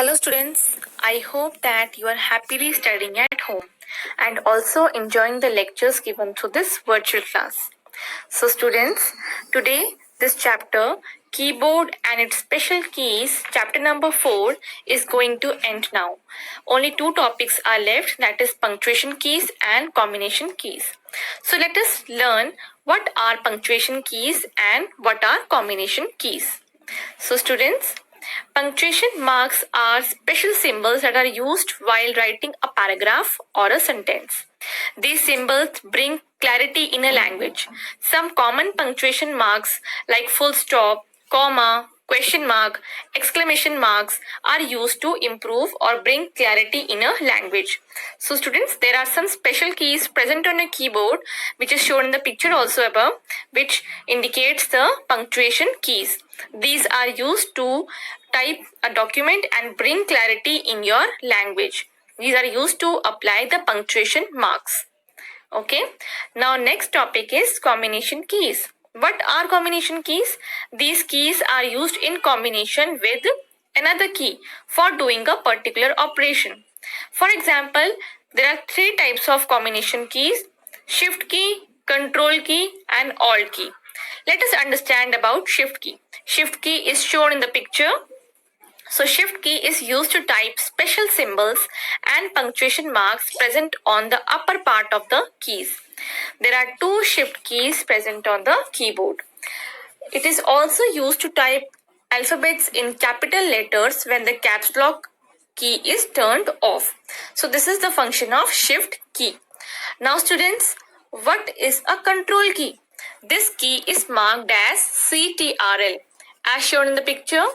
Hello students, I hope that you are happily studying at home and also enjoying the lectures given through this virtual class. So students, today this chapter, keyboard and its special keys, chapter number 4 is going to end now. Only two topics are left, that is punctuation keys and combination keys. So let us learn what are punctuation keys and what are combination keys. So students, punctuation marks are special symbols that are used while writing a paragraph or a sentence. These symbols bring clarity in a language. Some common punctuation marks like full stop, comma, question mark, exclamation marks are used to improve or bring clarity in a language. So students, there are some special keys present on a keyboard which is shown in the picture also above, which indicates the punctuation keys. These are used to type a document and bring clarity in your language. These are used to apply the punctuation marks. Okay. Now next topic is combination keys. What are combination keys? These keys are used in combination with another key for doing a particular operation. For example, there are three types of combination keys: shift key, control key and alt key. Let us understand about shift key. Shift key is shown in the picture. So shift key is used to type special symbols and punctuation marks present on the upper part of the keys. There are two shift keys present on the keyboard. It is also used to type alphabets in capital letters when the caps lock key is turned off. So this is the function of shift key. Now students, what is a control key? This key is marked as CTRL. As shown in the picture,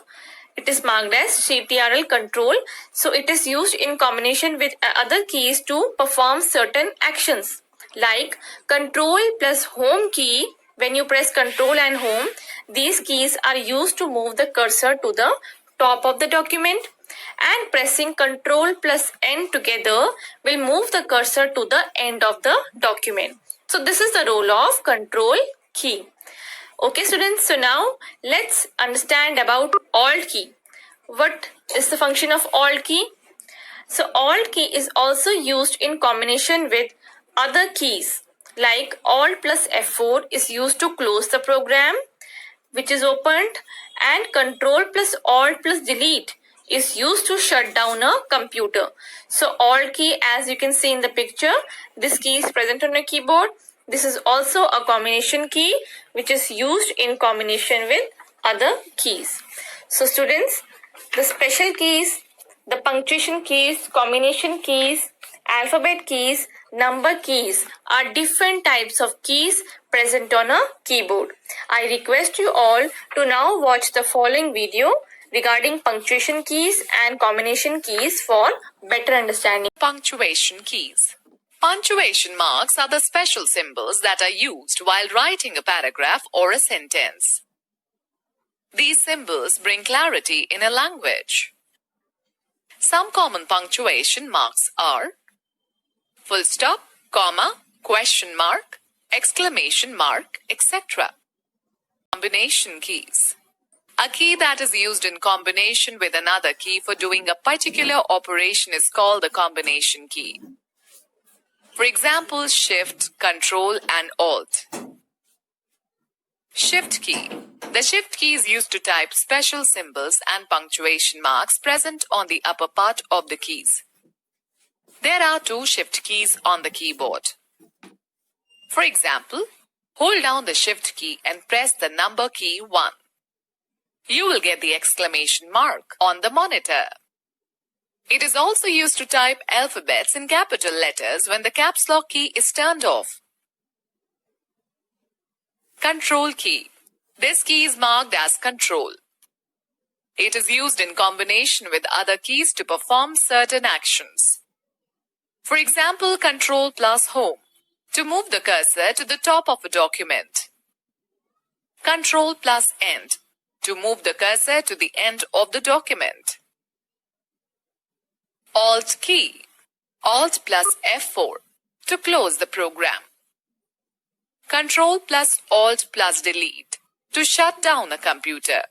it is marked as CTRL control. So it is used in combination with other keys to perform certain actions. Like control plus home key, when you press control and home, these keys are used to move the cursor to the top of the document, and pressing control plus N together will move the cursor to the end of the document. So this is the role of control key. Okay students, so now let's understand about alt key. What is the function of alt key? So alt key is also used in combination with other keys, like alt plus F4 is used to close the program which is opened, and control plus alt plus delete is used to shut down a computer. So alt key, as you can see in the picture, this key is present on a keyboard. This is also a combination key which is used in combination with other keys. So students, the special keys, the punctuation keys, combination keys, alphabet keys, number keys are different types of keys present on a keyboard. I request you all to now watch the following video regarding punctuation keys and combination keys for better understanding. Punctuation keys. Punctuation marks are the special symbols that are used while writing a paragraph or a sentence. These symbols bring clarity in a language. Some common punctuation marks are full stop, comma, question mark, exclamation mark, etc. Combination keys. A key that is used in combination with another key for doing a particular operation is called a combination key. For example, shift, control and alt. Shift key. The shift key is used to type special symbols and punctuation marks present on the upper part of the keys. There are two shift keys on the keyboard. For example, hold down the shift key and press the number key 1. You will get the exclamation mark on the monitor. It is also used to type alphabets in capital letters when the caps lock key is turned off. Control key. This key is marked as control. It is used in combination with other keys to perform certain actions. For example, control plus home to move the cursor to the top of a document. Control plus end to move the cursor to the end of the document. Alt key. Alt plus F4 to close the program. Control plus Alt plus delete to shut down a computer.